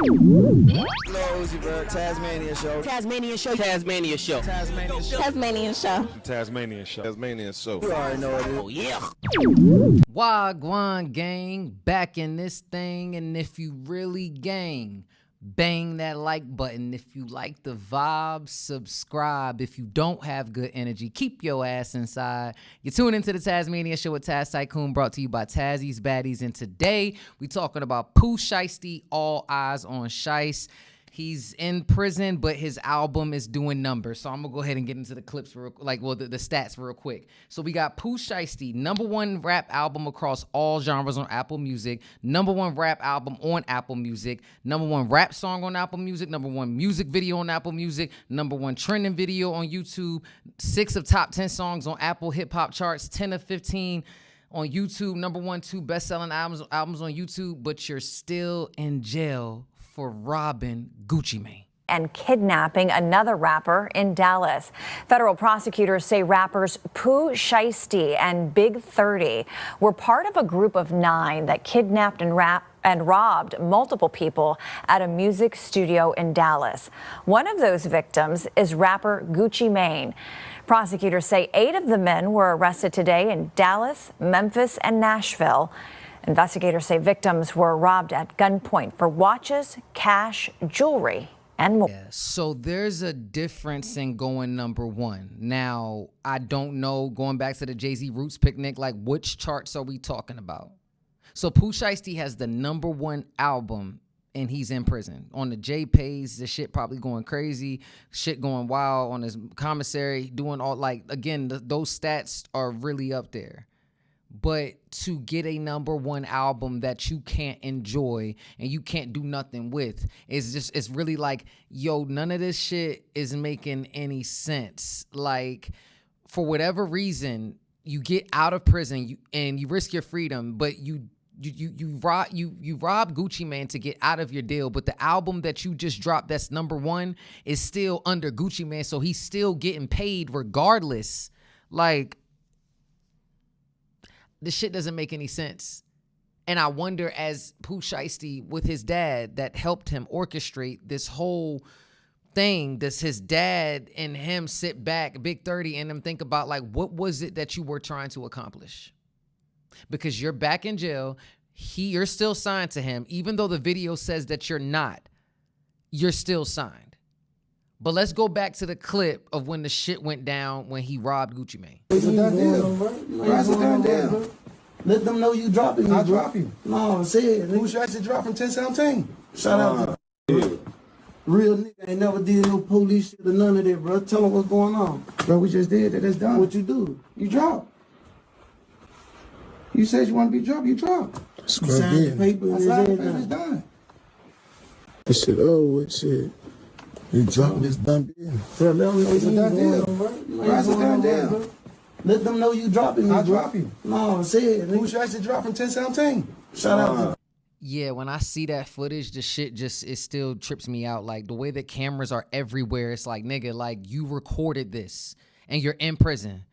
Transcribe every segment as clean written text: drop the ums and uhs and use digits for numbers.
Uzi Vert, Tasmanian Show. Tasmanian Show. Tasmanian Show. Tasmanian Show. Tasmanian Show. Tasmanian Show. Tasmanian Show. You already know what it is. Oh, yeah. Wagwan gang, back in this thing, and if you really gang, bang that like button. If you like the vibe, subscribe. If you don't have good energy, keep your ass inside. You tune into the Tasmania Show with Taz Tycoon, brought to you by Tazzy's Baddies, and today we talking about Pooh Shiesty, All Eyes on Shice. He's in prison, but his album is doing numbers. So I'm going to go ahead and get into the clips, the stats real quick. So we got Pooh Shiesty, #1 rap album across all genres on Apple Music, #1 rap album on Apple Music, #1 rap song on Apple Music, #1 music video on Apple Music, #1 trending video on YouTube, 6 of top 10 songs on Apple hip hop charts, 10 of 15 on YouTube, #1, 2 best-selling albums on YouTube, but you're still in jail for robbing Gucci Mane and kidnapping another rapper in Dallas. Federal prosecutors say rappers Pooh Shiesty and Big 30 were part of a group of 9 that kidnapped and robbed multiple people at a music studio in Dallas. One of those victims is rapper Gucci Mane. Prosecutors say 8 of the men were arrested today in Dallas, Memphis, and Nashville. Investigators say victims were robbed at gunpoint for watches, cash, jewelry, and more. Yeah, so there's a difference in going #1. Now, I don't know, going back to the Jay-Z Roots picnic, like which charts are we talking about? So Pooh Shiesty has the #1 album and he's in prison. On the J page, the shit probably going crazy, shit going wild on his commissary, doing all, like, again, those stats are really up there. But to get a #1 album that you can't enjoy and you can't do nothing with, it's really like, yo, none of this shit is making any sense. Like, for whatever reason, you get out of prison and you risk your freedom, but you rob Gucci Mane to get out of your deal, but the album that you just dropped that's #1 is still under Gucci Mane, so he's still getting paid regardless. Like, this shit doesn't make any sense. And I wonder, as Pooh Shiesty with his dad that helped him orchestrate this whole thing, does his dad and him sit back, Big 30, and them think about, like, what was it that you were trying to accomplish? Because you're back in jail. You're still signed to him. Even though the video says that you're not, you're still signed. But let's go back to the clip of when the shit went down when he robbed Gucci Mane. It's a done deal, bro. It's a done deal. Let them know you dropping me. I drop you. No, say it. Who should actually drop from 1017? Shout out to real nigga. Ain't never did no police shit or none of that, bro. Tell them what's going on. Bro, we just did that. That's done. What you do? You drop. You said you want to be dropped. You drop. Scrub signed the in. paper. I signed the paper. It's done. This shit, what shit? You dropping this done deal. Bro, let them know it's a done deal, bro. It's a done deal. Let them know you dropping me. I drop you. No, say it. Who should actually drop from 1017? Shout out to. Yeah, when I see that footage, the shit it still trips me out. Like, the way that cameras are everywhere, it's like, nigga, like, you recorded this and you're in prison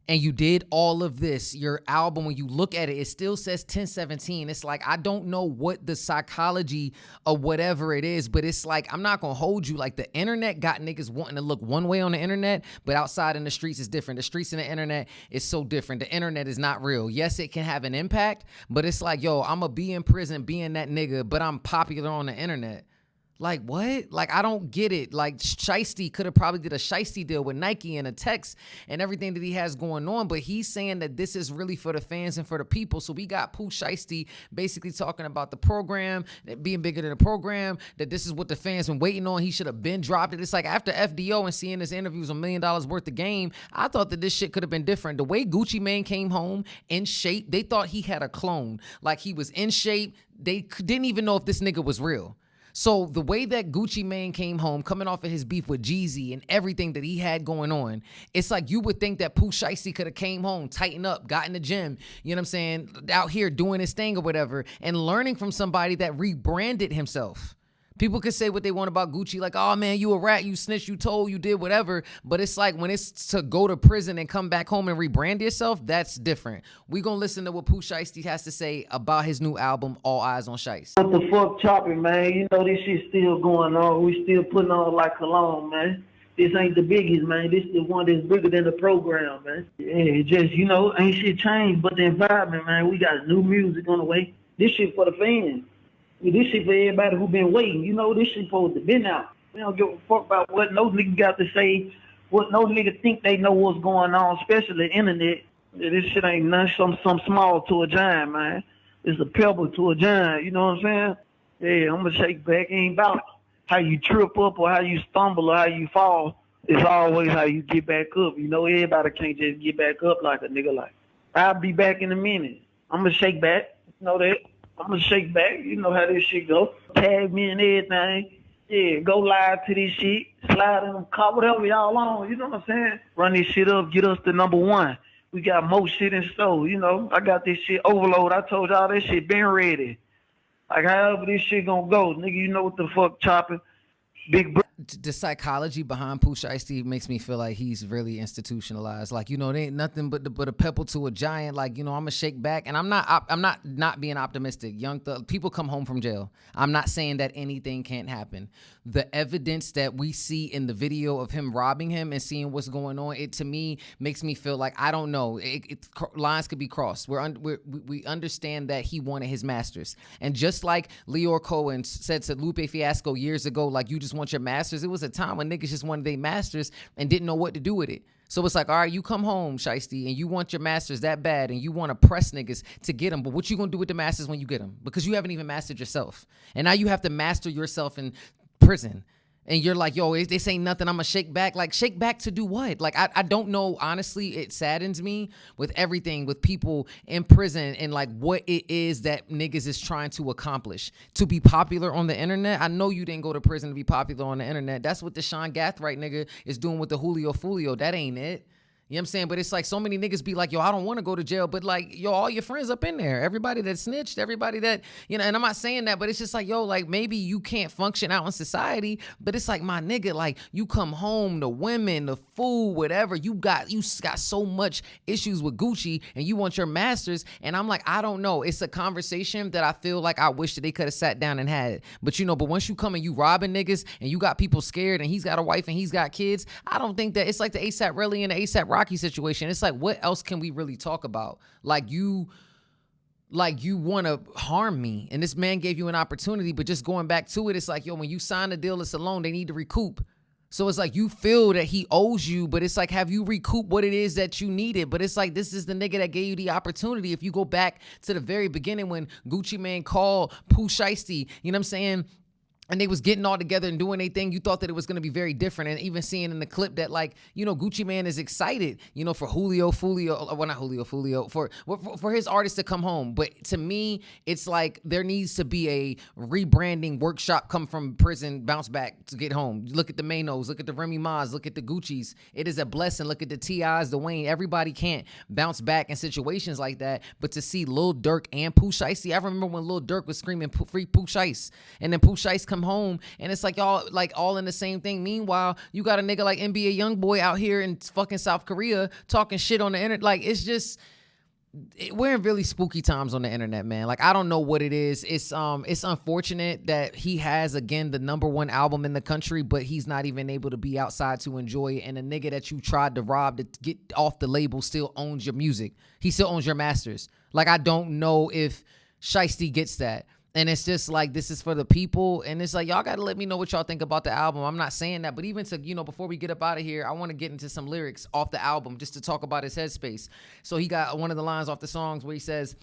and you did all of this. Your album, when you look at it, it still says 1017. It's like, I don't know what the psychology of whatever it is, but it's like, I'm not gonna hold you. Like, the internet got niggas wanting to look one way on the internet, but outside in the streets is different. The streets and the internet is so different. The internet is not real. Yes, it can have an impact, but it's like, yo, I'm gonna be in prison being that nigga, but I'm popular on the internet. Like, what? Like, I don't get it. Like, Shiesty could have probably did a Shiesty deal with Nike and a text and everything that he has going on, but he's saying that this is really for the fans and for the people. So we got Pooh Shiesty basically talking about the program, being bigger than the program, that this is what the fans been waiting on. He should have been dropped it. It's like, after FDO and seeing this interview was $1 million worth of game, I thought that this shit could have been different. The way Gucci Mane came home in shape, they thought he had a clone. Like, he was in shape. They didn't even know if this nigga was real. So the way that Gucci Mane came home, coming off of his beef with Jeezy and everything that he had going on, it's like you would think that Pooh Shiesty could have came home, tightened up, got in the gym, you know what I'm saying, out here doing his thing or whatever, and learning from somebody that rebranded himself. People can say what they want about Gucci, like, oh man, you a rat, you snitched, you told, you did whatever. But it's like when it's to go to prison and come back home and rebrand yourself, that's different. We gonna listen to what Pooh Shiesty has to say about his new album, All Eyes on Shiesty. What the fuck chopping, man? You know this shit still going on. We still putting on like cologne, man. This ain't the biggest, man. This the one that's bigger than the program, man. Yeah, it just, you know, ain't shit changed but the environment, man. We got new music on the way. This shit for the fans. This shit for everybody who been waiting. You know, this shit supposed to been out. We don't give a fuck about what no nigga got to say, what no nigga think they know what's going on, especially the internet. Yeah, this shit ain't nothing some small to a giant, man. It's a pebble to a giant, you know what I'm saying? Yeah, I'm gonna shake back. It ain't about how you trip up or how you stumble or how you fall. It's always how you get back up. You know, everybody can't just get back up like a nigga like. I'll be back in a minute. I'm gonna shake back. You know that? I'm gonna shake back. You know how this shit go. Tag me and everything. Yeah, go live to this shit. Slide in them car, whatever y'all on. You know what I'm saying? Run this shit up, get us to #1. We got more shit in store. You know, I got this shit overload. I told y'all this shit been ready. Like however this shit gonna go, nigga, you know what the fuck chopping. Big bro. The psychology behind Pooh Shiesty makes me feel like he's really institutionalized. Like, you know, it ain't nothing but a pebble to a giant. Like, you know, I'm gonna shake back, and I'm not being optimistic. Young Thug, people come home from jail. I'm not saying that anything can't happen. The evidence that we see in the video of him robbing him and seeing what's going on, it to me makes me feel like I don't know. Lines could be crossed. We understand that he wanted his masters, and just like Leor Cohen said to Lupe Fiasco years ago, like you just want your masters. It was a time when niggas just wanted their masters and didn't know what to do with it. So it's like, all right, you come home, Shiesty, and you want your masters that bad, and you want to press niggas to get them. But what you gonna do with the masters when you get them? Because you haven't even mastered yourself, and now you have to master yourself in prison. And you're like, yo, they say nothing, I'm gonna shake back. Like, shake back to do what? Like, I don't know. Honestly, it saddens me with everything, with people in prison and like what it is that niggas is trying to accomplish. To be popular on the internet. I know you didn't go to prison to be popular on the internet. That's what the Sean Gathright nigga is doing with the Julio Fulio. That ain't it. You know what I'm saying? But it's like so many niggas be like, yo, I don't want to go to jail. But like, yo, all your friends up in there. Everybody that snitched, everybody that, you know, and I'm not saying that, but it's just like, yo, like maybe you can't function out in society. But it's like, my nigga, like you come home, the women, the food, whatever, you got so much issues with Gucci and you want your masters. And I'm like, I don't know. It's a conversation that I feel like I wish that they could have sat down and had it. But you know, but once you come and you robbing niggas and you got people scared and he's got a wife and he's got kids, I don't think that it's like the ASAP Relly and the ASAP Rocky situation. It's like, what else can we really talk about? Like you want to harm me, and this man gave you an opportunity. But just going back to it, it's like, yo, when you sign a deal, it's a loan. They need to recoup. So it's like you feel that he owes you, but it's like, have you recouped what it is that you needed? But it's like, this is the nigga that gave you the opportunity. If you go back to the very beginning when Gucci Mane called Pooh Shiesty, you know what I'm saying? And they was getting all together and doing their thing. You thought that it was going to be very different. And even seeing in the clip that, like, you know, Gucci Mane is excited, you know, for Julio Fulio, well, not Julio Fulio, for his artist to come home. But to me, it's like there needs to be a rebranding workshop, come from prison, bounce back to get home. Look at the Manos, look at the Remy Ma's, look at the Gucci's. It is a blessing. Look at the T.I.'s, the Wayne. Everybody can't bounce back in situations like that. But to see Lil Durk and Pooh Shiesty, I remember when Lil Durk was screaming, free Pooh Shiesty. And then Pooh Shiesty come home, and it's like y'all like all in the same thing. Meanwhile, you got a nigga like NBA Youngboy out here in fucking South Korea talking shit on the internet. Like, it's just, we're in really spooky times on the internet, man. Like, I don't know what it is. It's unfortunate that he has, again, the #1 album in the country, but he's not even able to be outside to enjoy it. And a nigga that you tried to rob to get off the label still owns your music. He still owns your masters. Like, I don't know if Shiesty gets that. And it's just like, this is for the people. And it's like, y'all got to let me know what y'all think about the album. I'm not saying that, but even to, you know, before we get up out of here, I want to get into some lyrics off the album just to talk about his headspace. So he got one of the lines off the songs where he says,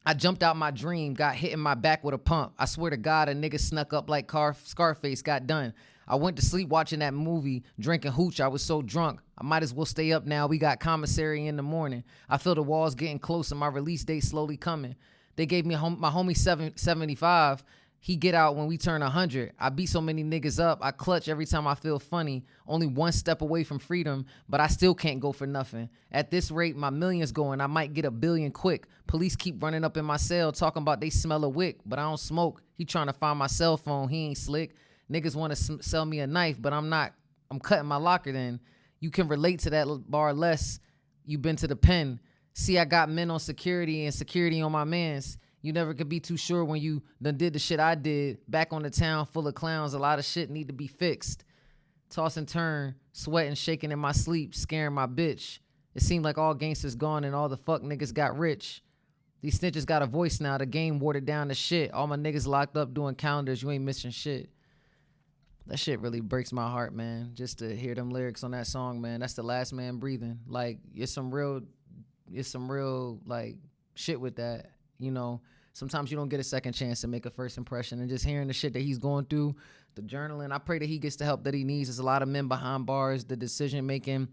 I jumped out my dream, got hit in my back with a pump. I swear to God, a nigga snuck up like Scarface, got done. I went to sleep watching that movie, drinking hooch. I was so drunk. I might as well stay up now. We got commissary in the morning. I feel the walls getting close and my release date slowly coming. They gave me my homie 75. He get out when we turn 100. I beat so many niggas up. I clutch every time I feel funny. Only one step away from freedom, but I still can't go for nothing. At this rate, my millions going. I might get 1 billion quick. Police keep running up in my cell talking about they smell a wick, but I don't smoke. He trying to find my cell phone. He ain't slick. Niggas want to sell me a knife, but I'm not. I'm cutting my locker then. You can relate to that bar less. You been to the pen. See, I got men on security and security on my mans. You never could be too sure when you done did the shit I did. Back on the town full of clowns, a lot of shit need to be fixed. Toss and turn, sweating, shaking in my sleep, scaring my bitch. It seemed like all gangsters gone and all the fuck niggas got rich. These snitches got a voice now, the game watered down to shit. All my niggas locked up doing calendars, you ain't missing shit. That shit really breaks my heart, man, just to hear them lyrics on that song, man. That's the last man breathing. Like, it's some real, like, shit with that. You know, sometimes you don't get a second chance to make a first impression, and just hearing the shit that he's going through, the journaling, I pray that he gets the help that he needs. There's a lot of men behind bars, the decision making,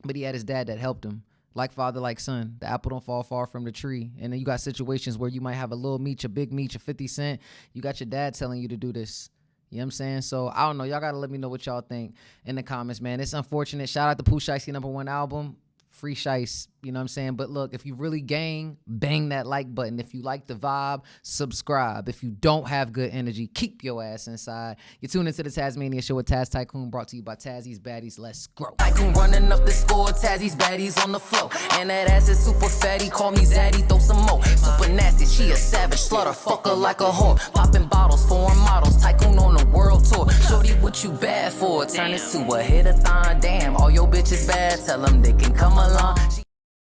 but he had his dad that helped him. Like father, like son. The apple don't fall far from the tree. And then you got situations where you might have a little meat, a big meat, a 50 cent. You got your dad telling you to do this. You know what I'm saying? So, I don't know. Y'all got to let me know what y'all think in the comments, man. It's unfortunate. Shout out to Pooh Shiesty #1 album. Free Shice, you know what I'm saying? But look, if you really gang, bang that like button. If you like the vibe, subscribe. If you don't have good energy, keep your ass inside. You're tuned into the Tasmania Show with Taz Tycoon, brought to you by Tazzy's Baddies. Let's grow. Tycoon running up the score, Tazzy's Baddies on the floor. And that ass is super fatty, call me Zaddy, throw some more. Super nasty, she a savage, slaughter fucker like a whore. Popping bottles, foreign models, Tycoon on the world tour. Shorty, what you bad for? Turn this to a hit-a-thon, damn. All your bitches bad, tell them they can come along.